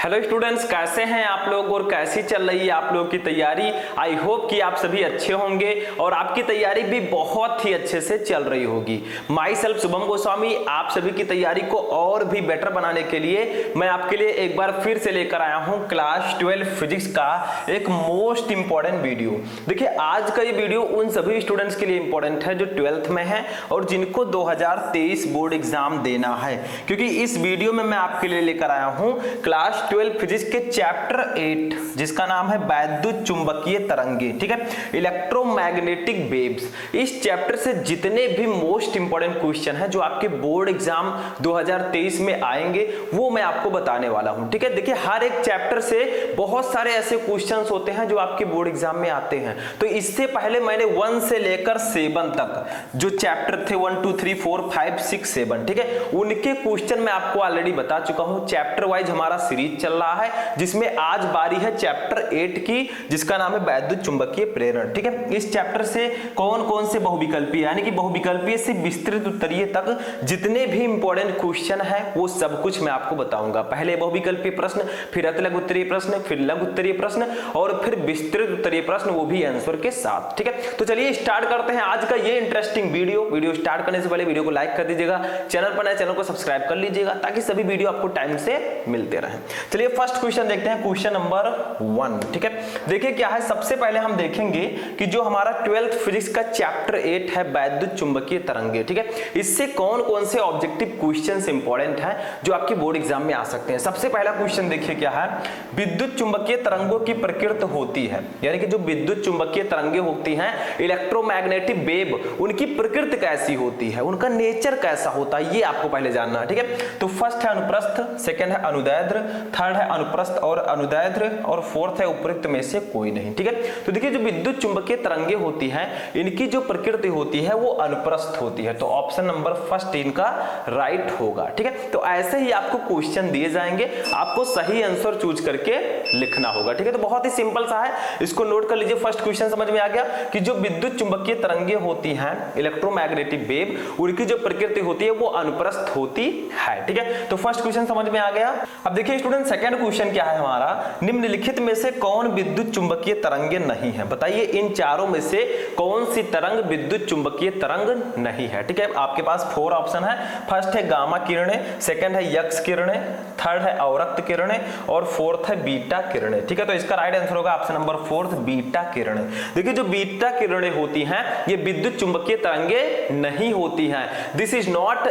Hello students, कैसे हैं आप लोग और कैसी चल रही है आप लोगों की तैयारी। आई होप कि आप सभी अच्छे होंगे और आपकी तैयारी भी बहुत ही अच्छे से चल रही होगी। माई सेल्फ शुभम गोस्वामी आप सभी की तैयारी को और भी बेटर बनाने के लिए मैं आपके लिए एक बार फिर से लेकर आया हूं क्लास 12 फिजिक्स का एक मोस्ट इंपॉर्टेंट वीडियो। देखिए आज का ये वीडियो उन सभी स्टूडेंट्स के लिए इंपॉर्टेंट है जो 12th में है और जिनको 2023 बोर्ड एग्जाम देना है, क्योंकि इस वीडियो में मैं आपके लिए लेकर आया हूं क्लास 12 फिजिक्स के चैप्टर 8 जिसका नाम है वैद्युत चुंबकीय तरंगे। ठीक है, इलेक्ट्रोमैग्नेटिक वेव्स। इस चैप्टर से जितने भी मोस्ट इंपॉर्टेंट क्वेश्चन है जो आपके बोर्ड एग्जाम 2023 में आएंगे वो मैं आपको बताने वाला हूं। ठीक है, देखिए हर एक चैप्टर से बहुत सारे ऐसे क्वेश्चंस होते हैं जो आपके बोर्ड एग्जाम में आते हैं। तो इससे पहले मैंने 1 से लेकर 7 तक जो चैप्टर थे 1 2 3 4 5 6 7, ठीक है, उनके क्वेश्चन मैं आपको ऑलरेडी बता चुका हूं। चैप्टर वाइज हमारा सीरीज चल रहा है जिसमें आज बारी है चैप्टर 8 की जिसका नाम है वैद्युत चुंबकीय प्रेरण। ठीक है, इस चैप्टर से कौन कौन से बहुविकल्पीय यानी कि बहुविकल्पीय से विस्तृत उत्तरीय तक जितने भी इंपॉर्टेंट क्वेश्चन है वो सब कुछ मैं आपको बताऊंगा। पहले बहुविकल्पीय प्रश्न, फिर अतिलघु उत्तरीय प्रश्न, फिर लघु उत्तरीय प्रश्न और फिर विस्तृत उत्तरीय प्रश्न, वो भी आंसर के साथ। ठीक है, तो चलिए स्टार्ट करते हैं आज का ये इंटरेस्टिंग वीडियो स्टार्ट करने से पहले वीडियो को लाइक कर दीजिएगा, चैनल पर नए चैनल को सब्सक्राइब कर लीजिएगा ताकि सभी वीडियो आपको टाइम से मिलते रहे। चलिए फर्स्ट क्वेश्चन देखते हैं, क्वेश्चन नंबर 1। ठीक है, देखिए क्या है, सबसे पहले हम देखेंगे कि जो हमारा 12th फिजिक्स का चैप्टर 8 है वैद्युत चुंबकीय तरंगे। ठीक है, इससे कौन कौन से ऑब्जेक्टिव क्वेश्चंस इंपॉर्टेंट हैं जो आपके बोर्ड एग्जाम में आ सकते हैं। सबसे पहला क्वेश्चन देखिए क्या है, विद्युत चुंबकीय तरंगों की प्रकृति होती है, यानी कि जो विद्युत चुंबकीय तरंगे होती हैं इलेक्ट्रोमैग्नेटिक वेव, उनकी प्रकृति कैसी होती है, उनका नेचर कैसा होता है, ये आपको पहले जानना है। ठीक है, तो फर्स्ट है अनुप्रस्थ, सेकंड है अनुदैर्ध्य, थर्ड है अनुप्रस्थ और अनुदैर्ध्य और फोर्थ है उपयुक्त में से कोई नहीं। ठीक है, तो देखिए जो विद्युत चुंबकीय तरंगे होती हैं इनकी जो प्रकृति होती है वो अनुप्रस्थ होती है, तो ऑप्शन नंबर फर्स्ट इनका राइट होगा। ठीक है, तो ऐसे ही आपको क्वेश्चन दिए जाएंगे, आपको सही आंसर चूज करके लिखना होगा। ठीक है, तो बहुत ही सिंपल सा है, इसको नोट कर लीजिए। फर्स्ट क्वेश्चन समझ में आ गया कि जो विद्युत चुंबकीय तरंगे होती हैं इलेक्ट्रोमैग्नेटिक वेव, उनकी जो प्रकृति होती है वो अनुप्रस्थ होती है। ठीक है, तो फर्स्ट क्वेश्चन समझ में आ गया। अब देखिए स्टूडेंट सेकंड क्वेश्चन क्या है हमारा, निम्नलिखित में से कौन विद्युत चुंबकीय तरंगे नहीं है। बताइए इन चारों में से कौन सी तरंग विद्युत चुंबकीय तरंग नहीं है। ठीक है, आपके पास 4 ऑप्शन है। फर्स्ट है गामा किरणें, सेकंड है यक्स किरणें, थर्ड है अवरक्त किरणें और फोर्थ है बीटा किरणें। ठीक है, तो इसका राइट आंसर होगा ऑप्शन नंबर 4 बीटा किरणें। देखिए जो बीटा किरणें होती हैं ये विद्युत चुंबकीय तरंगे नहीं होती हैं। This is not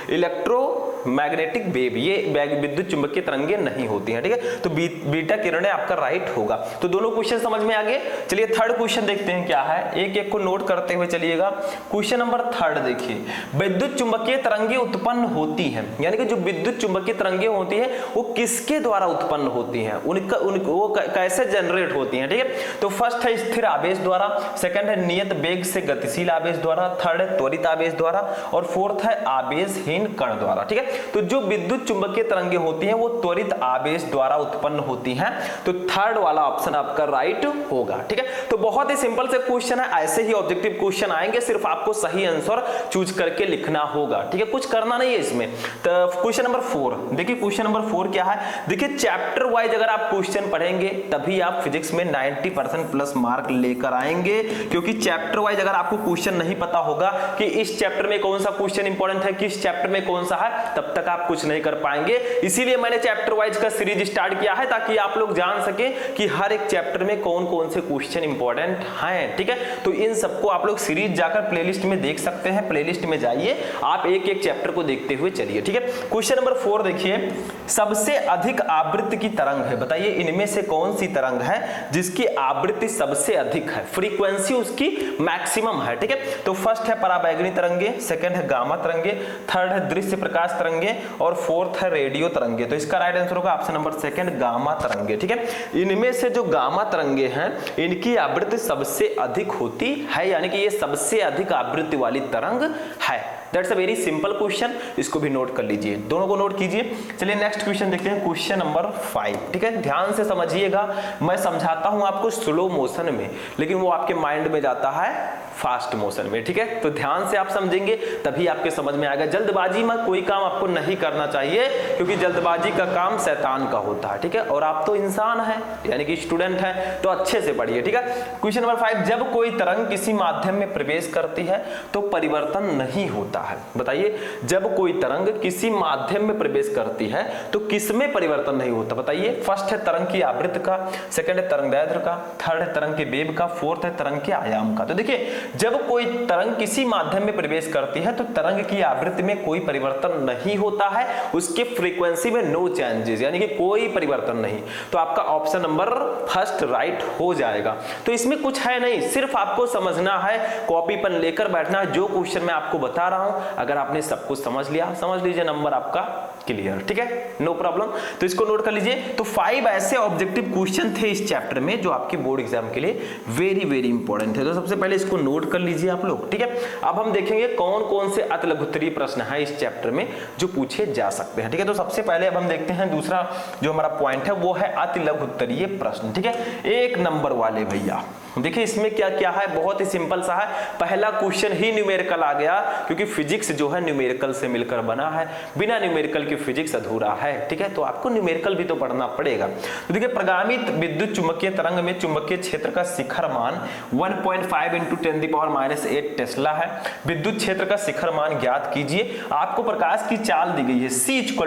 electromagnetic wave, ये विद्युत चुंबकीय तरंगे नहीं होती हैं। ठीक है, तो बीटा किरणें आपका राइट होगा। तो दोनों क्वेश्चन समझ में आ गए। चलिए थर्ड क्वेश्चन देखते हैं क्या है, एक एक को नोट करते हुए चलिएगा। क्वेश्चन नंबर 3 देखिए, विद्युत चुंबकीय तरंगे उत्पन्न होती हैं, यानी कि जो विद्युत चुंबकीय तरंगे होती हैं वो किसके द्वारा उत्पन्न होती हैं, वो कैसे जनरेट होती हैं। ठीक है, तो फर्स्ट है स्थिर आवेश द्वारा, सेकंड है नियत वेग से गतिशील आवेश द्वारा, थर्ड है त्वरित आवेश द्वारा और फोर्थ है आवेशहीन कण द्वारा। ठीक है, तो जो विद्युत चुंबकीय तरंगे होती हैं वो त्वरित आवेश द्वारा उत्पन्न होती हैं, तो थर्ड वाला ऑप्शन आपका राइट होगा। ठीक है, तो बहुत ही सिंपल से क्वेश्चन है, ऐसे ही ऑब्जेक्टिव क्वेश्चन आएंगे, सिर्फ आपको सही आंसर चूज करके लिखना होगा। ठीक है, कुछ करना नहीं है इसमें। तो क्वेश्चन नंबर 4 देखिए, क्वेश्चन नंबर 4 क्या है, देखिए चैप्टर वाइज अगर आप क्वेश्चन पढ़ेंगे तभी आप फिजिक्स में 90% प्लस मार्क लेकर आएंगे, क्योंकि चैप्टर वाइज अगर आपको क्वेश्चन नहीं पता होगा कि इस चैप्टर में कौन सा क्वेश्चन इंपॉर्टेंट है, किस चैप्टर में कौन सा है, तब तक आप कुछ नहीं कर पाएंगे। इसीलिए मैंने चैप्टर वाइज का सीरीज स्टार्ट किया है ताकि आप लोग जान सके कि हर एक चैप्टर में कौन कौन से क्वेश्चन इंपॉर्टेंट हैं। ठीक है, तो इन सबको आप लोग सीरीज जाकर प्लेलिस्ट में देख सकते हैं, प्लेलिस्ट में जाइए, आप एक एक चैप्टर को देखते हुए चलिए। ठीक है, क्वेश्चन नंबर 4 देखिए, सबसे अधिक आवृत्ति की तरंग है, बताइए इनमें से कौन सी तरंग है जिसकी आवृत्ति सबसे अधिक है, फ्रीक्वेंसी उसकी मैक्सिमम है। ठीक है, तो फर्स्ट है पराबैंगनी तरंगे, सेकंड है गामा तरंगे, थर्ड है दृश्य प्रकाश तरंगे और फोर्थ है रेडियो तरंगे। तो इसका राइट आंसर होगा ऑप्शन नंबर 2 गामा तरंगे। ठीक है, इनमें से जो गामा तरंगे हैं इनकी आवृत्ति सबसे अधिक होती है, यानी कि ये सबसे अधिक आवृत्ति वाली तरंग है। That's a very simple question, इसको भी नोट कर लीजिए, दोनों को नोट कीजिए। चलिए नेक्स्ट क्वेश्चन देखते हैं, क्वेश्चन नंबर 5। ठीक है, ध्यान से समझिएगा, मैं समझाता हूं आपको स्लो मोशन में, लेकिन वो आपके माइंड में जाता है फास्ट मोशन में, ठीक है। तो ध्यान से आप समझेंगे तभी आपके समझ में आएगा। जल्दबाजी में कोई काम आपको नहीं करना चाहिए, क्योंकि जल्दबाजी का काम शैतान का होता है, ठीक है। और आप तो इंसान हैं, यानी कि स्टूडेंट हैं, तो अच्छे से पढ़िए, ठीक है। क्वेश्चन नंबर 5, जब कोई तरंग किसी माध्यम में प्रवेश करती है तो परिवर्तन नहीं होता है। बताइए, जब कोई तरंग किसी माध्यम में प्रवेश करती है तो किसमें परिवर्तन नहीं होता? बताइए। फर्स्ट है तरंग की आवृत्ति का, सेकंड है तरंग दैर्ध्य का, थर्ड है तरंग के वेग का, फोर्थ है तरंग के आयाम का। तो देखिए, जब कोई तरंग किसी माध्यम में प्रवेश करती है तो तरंग की आवृत्ति में कोई परिवर्तन नहीं होता है, उसके फ्रीक्वेंसी में नो चेंजेस, यानी कि कोई परिवर्तन नहीं। तो आपका ऑप्शन नंबर फर्स्ट राइट हो जाएगा। तो इसमें कुछ है नहीं, सिर्फ आपको समझना है, कॉपी पेन लेकर बैठना है। जो क्वेश्चन मैं आपको बता रहा हूं, अगर आपने सब कुछ समझ लिया, समझ लीजिए नंबर आपका क्लियर, ठीक है, नो प्रॉब्लम। तो इसको नोट कर लीजिए। तो 5 ऐसे ऑब्जेक्टिव क्वेश्चन थे इस चैप्टर में जो आपके बोर्ड एग्जाम के लिए वेरी वेरी इंपॉर्टेंट थे। तो सबसे पहले इसको नोट कर लीजिए आप लोग, ठीक है। अब हम देखेंगे कौन कौन से अति लघुत्तरीय प्रश्न है इस चैप्टर में जो पूछे जा सकते हैं, ठीक है। तो सबसे पहले अब हम देखते हैं दूसरा जो हमारा पॉइंट है वो है अति लघुत्तरीय प्रश्न, ठीक है। 1 नंबर वाले भैया देखिए, इसमें क्या क्या है, बहुत ही सिंपल सा है। पहला क्वेश्चन ही न्यूमेरिकल आ गया, क्योंकि फिजिक्स जो है न्यूमेरिकल से मिलकर बना है, बिना न्यूमेरिकल की फिजिक्स अधूरा है, ठीक है। तो आपको न्यूमेरिकल भी तो पढ़ना पड़ेगा। तो देखिए, प्रगामित विद्युत चुंबकीय तरंग में चुंबकीय क्षेत्र का शिखर मान 1.5 × 10⁸ टेस्ला है। विद्युत क्षेत्र का शिखर मान ज्ञात कीजिए। आपको प्रकाश की चाल दी गई है c =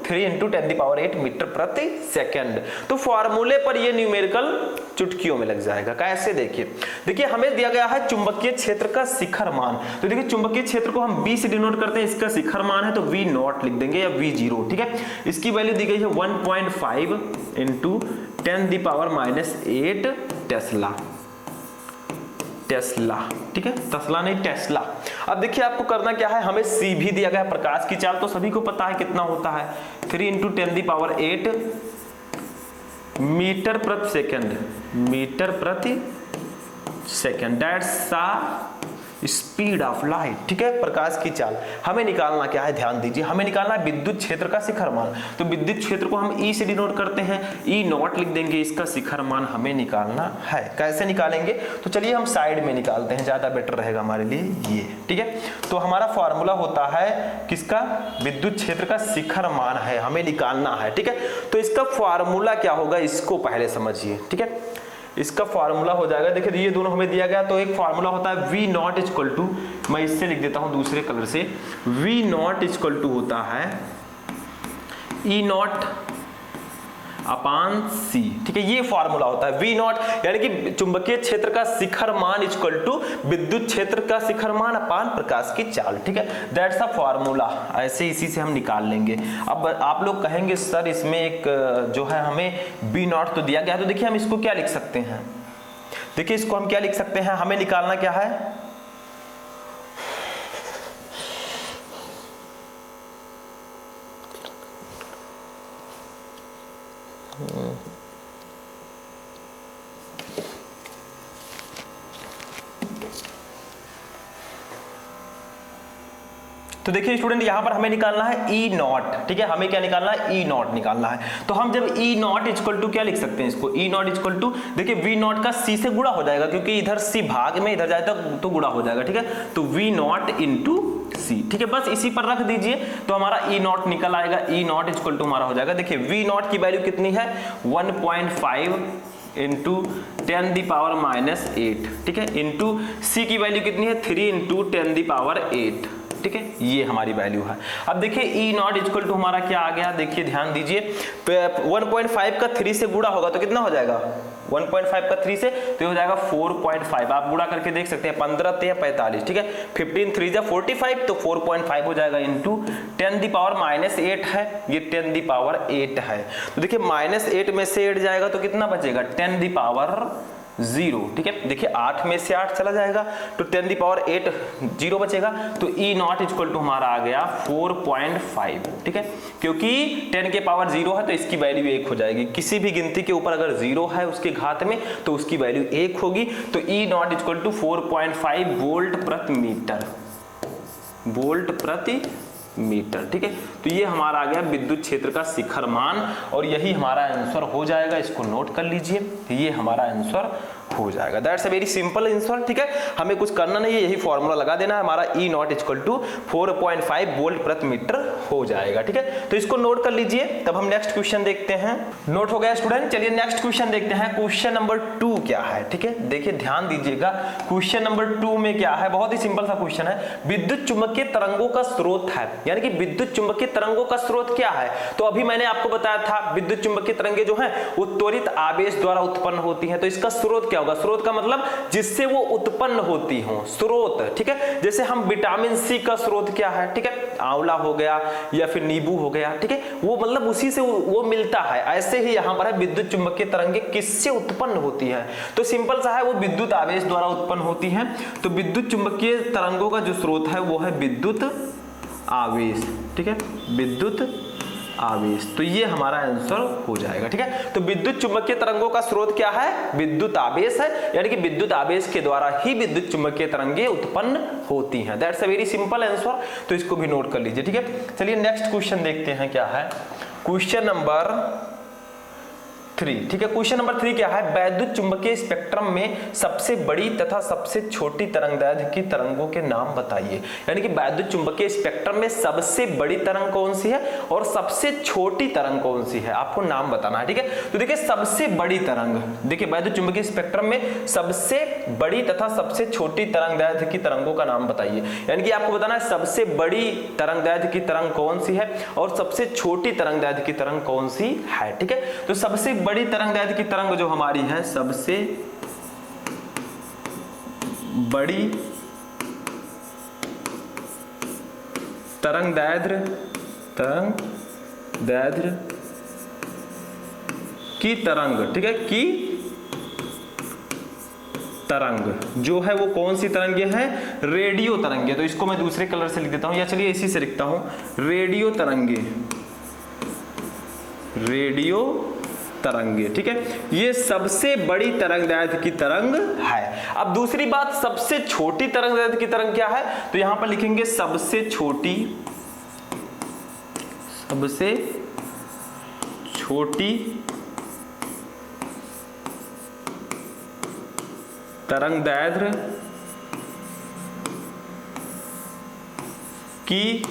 3 × 10⁸ मीटर प्रति सेकेंड। तो फॉर्मूले पर ये न्यूमेरिकल चुटकियों में लग जाएगा। कैसे? देखिए हमें दिया गया है चुंबकीय क्षेत्र का शिखर मान। तो देखिए, चुंबकीय क्षेत्र को हम b से डिनोट करते हैं, इसका शिखर मान है तो v0 लिख देंगे या v0, ठीक है। इसकी वैल्यू दी गई है 1.5 × 10⁻8 टेस्ला, ठीक है, टेस्ला नहीं टेस्ला। अब देखिए, आपको करना क्या है, हमें c भी दिया गया है। प्रकाश की चाल तो सभी को पता है कितना होता है, 3 × 10⁸ मीटर प्रति second, that's the speed of light, ठीक है, प्रकाश की चाल। हमें निकालना क्या है, ध्यान दीजिए, हमें निकालना है विद्युत क्षेत्र का शिखर मान। तो विद्युत क्षेत्र को हम E से डिनोट करते हैं, E0 लिख देंगे, इसका शिखर मान हमें निकालना है। कैसे निकालेंगे? तो चलिए हम साइड में निकालते हैं, ज्यादा बेटर रहेगा हमारे लिए ये, ठीक है। तो हमारा फॉर्मूला होता है किसका? विद्युत क्षेत्र का शिखर मान है, हमें निकालना है, ठीक है। तो इसका फॉर्मूला क्या होगा, इसको पहले समझिए, ठीक है। इसका फार्मूला हो जाएगा, देखिए ये दोनों हमें दिया गया, तो एक फार्मूला होता है V0 = मैं इससे लिख देता हूं दूसरे कलर से, V0 = होता है E0 अपान C, ठीक है। ये फार्मूला होता है V0, यानी कि चुंबकीय क्षेत्र का शिखर मान = विद्युत क्षेत्र का शिखर मान अपान प्रकाश की चाल, ठीक है। That's a formula. ऐसे इसी से हम निकाल लेंगे। अब आप लोग कहेंगे सर इसमें एक जो है हमें V0 तो दिया गया, तो देखिए हम इसको क्या लिख सकते हैं, देखिए इसको हम क्या लिख सकते हैं, हमें निकालना क्या है, तो देखिए स्टूडेंट, यहां पर हमें निकालना है E0, ठीक है। हमें क्या निकालना है, E0 निकालना है। तो हम जब E0 = क्या लिख सकते हैं इसको, E0 = देखिए V0 का C से गुणा हो जाएगा, क्योंकि इधर C भाग में इधर जाए तो गुणा हो जाएगा, ठीक है। तो V0 × C, ठीक है, बस इसी पर रख दीजिए तो हमारा E0 निकल आएगा। E0 = हमारा हो जाएगा, देखिए V0 की वैल्यू कितनी है, 1.5 × 10⁻8, ठीक है, इंटू C की वैल्यू कितनी है, 3 × 10⁸, ठीक है, ये हमारी वैल्यू है। अब देखिए E0 = हमारा क्या आ गया, देखिए ध्यान दीजिए, 1.5 का 3 से गुणा होगा तो कितना हो जाएगा, 1.5 का 3 से तो हो जाएगा 4.5। आप गुणा करके देख सकते हैं, 15 × 45, ठीक है, 15 × 3 = 45, तो 4.5 हो जाएगा इंटू 10⁻8 है, ये 10⁸ है। तो देखिए -8 में से 8 जाएगा तो कितना बचेगा, 10�0, ठीक है। देखिए 8 में से 8 चला जाएगा तो 10⁸ 0 बचेगा। तो E0 = हमारा आ गया 4.5, ठीक है, क्योंकि 10 के पावर 0 है तो इसकी वैल्यू 1 हो जाएगी। किसी भी गिनती के ऊपर अगर 0 है उसके घात में तो उसकी वैल्यू 1 होगी। तो E0 = 4.5 वोल्ट प्रति मीटर, वोल्ट प्रति मीटर। ठीक है, तो ये हमारा आ गया विद्युत क्षेत्र का शिखर मान और यही हमारा आंसर हो जाएगा। इसको नोट कर लीजिए, ये हमारा आंसर हो जाएगा। That's a very simple answer. ठीक है, हमें कुछ करना नहीं है, यही फॉर्मूला लगा देना है, हमारा E not equal to 4.5 volt प्रति मीटर हो जाएगा। ठीक है, तो इसको नोट कर लीजिए, तब हम नेक्स्ट क्वेश्चन देखते हैं। नोट हो गया स्टूडेंट, चलिए नेक्स्ट क्वेश्चन देखते हैं। क्वेश्चन नंबर 2 क्या है? ठीक है, देखिए ध्यान दीजिएगा, क्वेश्चन नंबर 2 में क्या है, बहुत ही सिंपल सा क्वेश्चन है। विद्युत चुंबकीय तरंगों का स्रोत है, यानी कि विद्युत चुंबकीय तरंगों का स्रोत क्या है? तो अभी मैंने आपको बताया था विद्युत चुंबकीय तरंगे जो है वो त्वरित आवेश द्वारा उत्पन्न होती है। तो इसका स्रोत क्या होगा? स्रोत का मतलब जिससे वो उत्पन्न होती हो, स्रोत। ठीक है, जैसे हम विटामिन सी का स्रोत क्या है? ठीक है, आंवला हो गया या फिर नींबू हो गया। ठीक है, वो मतलब उसी से वो मिलता है। ऐसे ही यहां पर है विद्युत चुंबकीय तरंगे किससे उत्पन्न होती है? तो सिंपल सा है, वो विद्युत आवेश द्वारा उत्पन्न होती है। तो विद्युत चुंबकीय तरंगों का जो स्रोत है वो है विद्युत आवेश। ठीक है, विद्युत आवेश, तो ये हमारा आंसर हो जाएगा। ठीक है, तो विद्युत चुंबकीय तरंगों का स्रोत क्या है? विद्युत आवेश है, यानी कि विद्युत आवेश के द्वारा ही विद्युत चुंबकीय तरंगे उत्पन्न होती हैं। That's a very simple answer, तो इसको भी नोट कर लीजिए। ठीक है, चलिए नेक्स्ट क्वेश्चन देखते हैं क्या है। Question number 3। ठीक है, क्वेश्चन नंबर 3 क्या है? वैद्युत चुंबकीय स्पेक्ट्रम में सबसे बड़ी तथा सबसे छोटी तरंगदैर्घ्य की तरंगों के नाम बताइए। यानी कि वैद्युत चुंबकीय स्पेक्ट्रम में सबसे बड़ी तरंग कौन सी है और सबसे छोटी तरंग कौन सी है, आपको नाम बताना है। ठीक है, तो देखिए सबसे बड़ी तरंग, देखिए वैद्युत चुंबकीय स्पेक्ट्रम में सबसे बड़ी तथा सबसे छोटी तरंगदैर्घ्य की तरंगों का नाम बताइए। यानी कि आपको बताना है सबसे बड़ी तरंगदैर्घ्य की तरंग कौन सी है और सबसे छोटी तरंगदैर्घ्य की तरंग कौन सी है। ठीक है, तो सबसे बड़ी तरंगदैर्घ्य की तरंग जो हमारी है, सबसे बड़ी तरंगदैर्घ्य की तरंग, ठीक है, की तरंग जो है वो कौन सी तरंगे हैं? रेडियो तरंगे। तो इसको मैं दूसरे कलर से लिख देता हूं, या चलिए इसी से लिखता हूं, रेडियो तरंगे, रेडियो तरंगे। ठीक है, ये सबसे बड़ी तरंगदैर्घ्य की तरंग है। अब दूसरी बात, सबसे छोटी तरंगदैर्घ्य की तरंग क्या है? तो यहां पर लिखेंगे सबसे छोटी तरंगदैर्घ्य की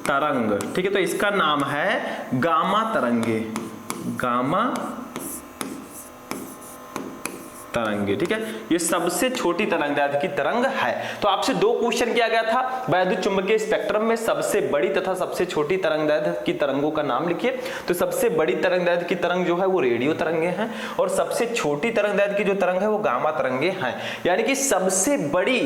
तरंग। ठीक है, तो इसका नाम है गामा तरंगे, गामा तरंगे। ठीक है, ये सबसे छोटी तरंगदैर्घ्य की तरंग है। तो आपसे 2 क्वेश्चन किया गया था, वैद्युत चुंबकीय स्पेक्ट्रम में सबसे बड़ी तथा सबसे छोटी तरंगदैर्घ्य की तरंगों का नाम लिखिए। तो सबसे बड़ी तरंगदैर्घ्य की तरंग जो है वो रेडियो तरंगे हैं और सबसे छोटी तरंगदैर्घ्य की जो तरंग है वो गामा तरंगे हैं। यानी कि सबसे बड़ी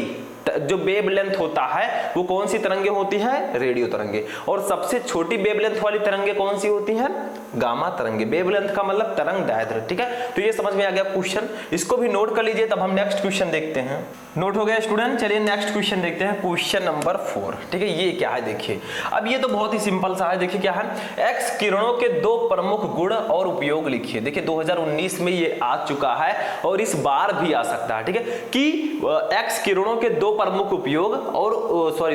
जो वेवलेंथ होता है वो कौन सी तरंगे होती है? रेडियो तरंगे। और सबसे छोटी वेवलेंथ वाली तरंगे कौन सी होती हैं? गामा तरंगे। वेवलेंथ का मतलब तरंगदैर्घ्य। ठीक है, तो ये समझ में आ गया क्वेश्चन, इसको भी नोट कर लीजिए, तब हम नेक्स्ट क्वेश्चन देखते हैं। नोट हो गया स्टूडेंट, चलिए नेक्स्ट क्वेश्चन देखते हैं, क्वेश्चन नंबर 4। ठीक है, ये क्या है देखिए, अब ये तो बहुत ही सिंपल सा है। देखिए क्या है, एक्स किरणों के 2 प्रमुख गुण और उपयोग लिखिए। देखिए 2019 में ये आ चुका है और इस बार भी आ सकता है। ठीक है, कि एक्स किरणों के 2 प्रमुख उपयोग और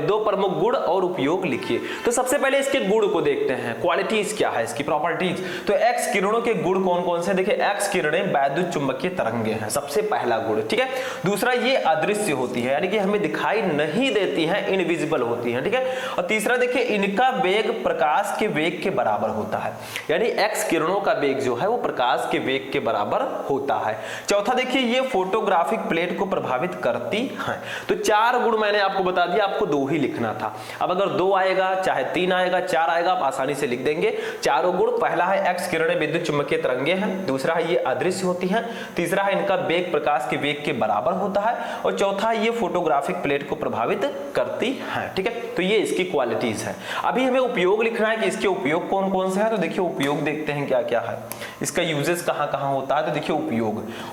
2 प्रमुख गुण और उपयोग लिखिए। तो सबसे पहले इसके गुण को देखते हैं, क्वालिटीज क्या है इसकी, प्रॉपर्टीज। तो एक्स किरणों के गुण कौन कौन से? देखिए एक्स किरणें वैद्युत चुंबकीय तरंगे हैं, सबसे पहला गुण। ठीक है, दूसरा ये अदृश्य होती है, यानी कि हमें दिखाई नहीं देती है, इनविजिबल होती है। ठीक है, और तीसरा देखिए इनका वेग प्रकाश के वेग के बराबर होता है, यानी एक्स किरणों का वेग जो है वो प्रकाश के वेग के बराबर होता है। चौथा देखिए ये फोटोग्राफिक प्लेट को प्रभावित करती है। तो 4 गुण मैंने आपको बता दिया, आपको 2 ही लिखना था। अब अगर 2 आएगा, चाहे 3 आएगा, 4 आएगा, आप आसानी से लिख देंगे। चारों गुण, पहला है एक्स किरणें विद्युत चुंबकीय तरंगे हैं, दूसरा है ये अदृश्य होती हैं, तीसरा है इनका वेग प्रकाश के वेग के बराबर होता है, और चौथा ये फोटोग्राफिक प्लेट को प्रभावित करती है। ठीक है, तो ये इसकी क्वालिटीज है। अभी हमें उपयोग लिखना है कि इसके उपयोग कौन कौन से हैं। तो देखिए उपयोग देखते हैं क्या क्या है इसका यूजेस कहाँ कहाँ होता है, तो देखिए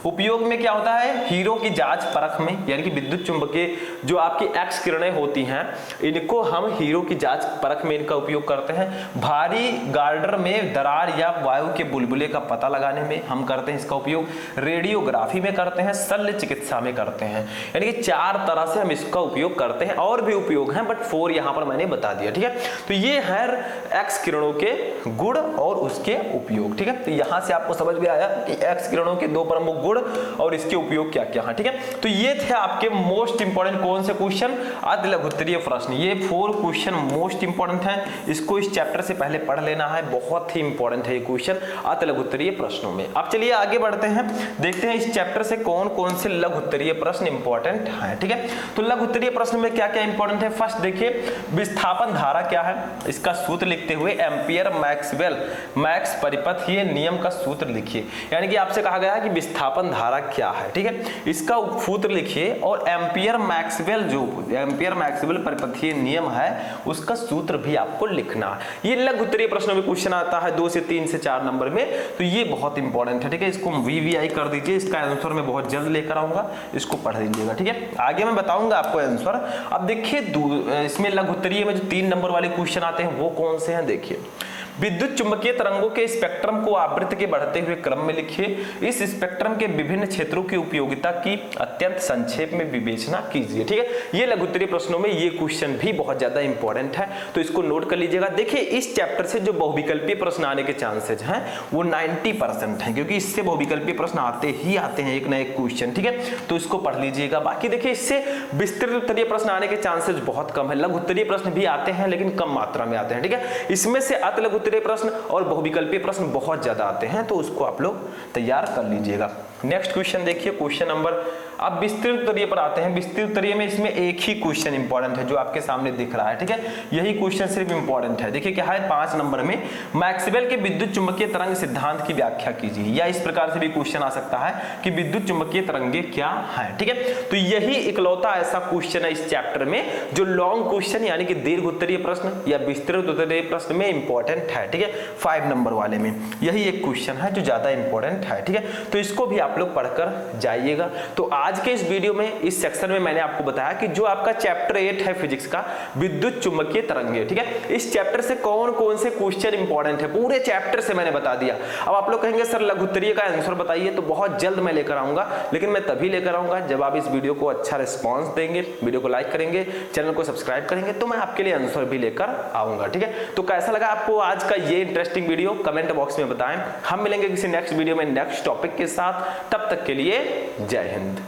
उपयोग में क्या होता है, हीरो की जांच परख में, यानी कि विद्युत चुंबकीय जो आपकी एक्स किरणें होती हैं इनको हम हीरो की जांच परख में इनका उपयोग करते हैं। भारी गार्डर में दरार या वायु के बुलबुले का पता लगाने में हम करते हैं इसका उपयोग। रेडियोग्राफी में करते हैं, शल्य चिकित्सा में करते हैं। यानी कि 4 तरह से हम इसका उपयोग करते हैं, और भी उपयोग हैं बट 4 यहां पर मैंने बता दिया। ठीक है, तो ये है एक्स किरणों के गुण और उसके उपयोग। ठीक है, तो यहां से आपको समझ में आया कि एक्स किरणों के 2 प्रमुख गुण और इसके उपयोग क्या क्या है। ठीक है, तो ये थे आपके मोस्ट इंपोर्टेंट कौन से क्वेश्चन, अति लघुत्तरीय प्रश्न। ये 4 क्वेश्चन मोस्ट इंपोर्टेंट हैं, इसको इस चैप्टर से पहले पढ़ लेना है, बहुत ही इंपॉर्टेंट है ये क्वेश्चन अति लघुत्तरीय प्रश्नों में। अब चलिए आगे बढ़ते हैं, देखते हैं इस चैप्टर से कौन कौन से लघुत्तरीय प्रश्न इंपॉर्टेंट हैं। ठीक है, तो लघुत्तरीय प्रश्न में क्या क्या इंपॉर्टेंट है। फर्स्ट देखिए विस्थापन धारा क्या है, इसका सूत्र लिखते हुए एम्पियर मैक्सवेल मैक्स परिपथीय नियम का सूत्र लिखिए। यानी कि आपसे कहा गया है कि विस्थापन धारा क्या है। ठीक है, इसका सूत्र लिखिए और एम्पियर मैक्सवेल जो एम्पियर मैक्सवेल परिपथीय नियम है उसका सूत्र भी आपको लिखना है। ये लघुत्तरीय प्रश्नों में क्वेश्चन आता है 2 से 3 से 4 नंबर में, तो ये बहुत इंपॉर्टेंट है। ठीक है, इसको VVI कर दीजिए, इसका आंसर मैं बहुत जल्द लेकर आऊंगा, इसको पढ़ लीजिएगा। ठीक है, आगे मैं बताऊंगा आपको आंसर। अब देखिए इसमें लघुत्तरीय में जो 3 नंबर वाले क्वेश्चन आते हैं वो कौन से हैं, देखिए विद्युत चुंबकीय तरंगों के स्पेक्ट्रम को आवृत्ति के बढ़ते हुए क्रम में लिखिए। इस स्पेक्ट्रम के विभिन्न क्षेत्रों की उपयोगिता की अत्यंत संक्षेप में विवेचना कीजिए। ठीक है, ये लघुत्तरीय प्रश्नों में ये क्वेश्चन भी बहुत ज्यादा इंपॉर्टेंट है, तो इसको नोट कर लीजिएगा। देखिए इस चैप्टर से जो बहुविकल्पीय प्रश्न आने के चांसेज हैं वो 90% है, क्योंकि इससे बहुविकल्पीय प्रश्न आते ही आते हैं एक ना एक क्वेश्चन। ठीक है, तो इसको पढ़ लीजिएगा। बाकी देखिए इससे विस्तृत उत्तरीय प्रश्न आने के चांसेज बहुत कम है। लघुत्तरीय प्रश्न भी आते हैं लेकिन कम मात्रा में आते हैं। ठीक है, इसमें से अति लघुत्तरीय प्रश्न और बहुविकल्पीय प्रश्न बहुत ज्यादा आते हैं, तो उसको आप लोग तैयार कर लीजिएगा। नेक्स्ट क्वेश्चन देखिए, क्वेश्चन नंबर, अब विस्तृत उत्तरीय पर आते हैं। विस्तृत उत्तरीय में इसमें एक ही क्वेश्चन इंपॉर्टेंट है जो आपके सामने दिख रहा है। ठीक है, यही क्वेश्चन सिर्फ इंपॉर्टेंट है। देखिए क्या है 5 नंबर में, मैक्सवेल के विद्युत चुंबकीय तरंग सिद्धांत की व्याख्या कीजिए। या इस प्रकार से भी क्वेश्चन आ सकता है कि विद्युत चुंबकीय तरंगे क्या है। ठीक है, तो यही इकलौता ऐसा क्वेश्चन है इस चैप्टर में जो लॉन्ग क्वेश्चन यानी कि दीर्घ उत्तरीय प्रश्न या विस्तृत उत्तरीय प्रश्न में इंपॉर्टेंट है। ठीक है, 5 नंबर वाले में यही एक क्वेश्चन है जो ज्यादा इंपॉर्टेंट है। ठीक है, तो इसको भी आप लोग पढ़कर जाइएगा। तो आज के इस वीडियो में इस सेक्शन में मैंने आपको बताया कि जो आपका चैप्टर 8 है फिजिक्स का विद्युत चुंबकीय तरंगे। ठीक है, इस चैप्टर से कौन कौन से क्वेश्चन इंपॉर्टेंट है पूरे चैप्टर से मैंने बता दिया। अब आप लोग कहेंगे सर लघुत्तरीय का आंसर बताइए, तो बहुत जल्द मैं लेकर आऊंगा, लेकिन मैं तभी लेकर आऊंगा जब आप इस वीडियो को अच्छा रिस्पॉन्स देंगे, वीडियो को लाइक करेंगे, चैनल को सब्सक्राइब करेंगे, तो मैं आपके लिए आंसर भी लेकर आऊंगा। ठीक है, तो कैसा लगा आपको आज का ये इंटरेस्टिंग वीडियो कमेंट बॉक्स में बताएं। हम मिलेंगे किसी नेक्स्ट वीडियो में नेक्स्ट टॉपिक के साथ, तब तक के लिए जय हिंद।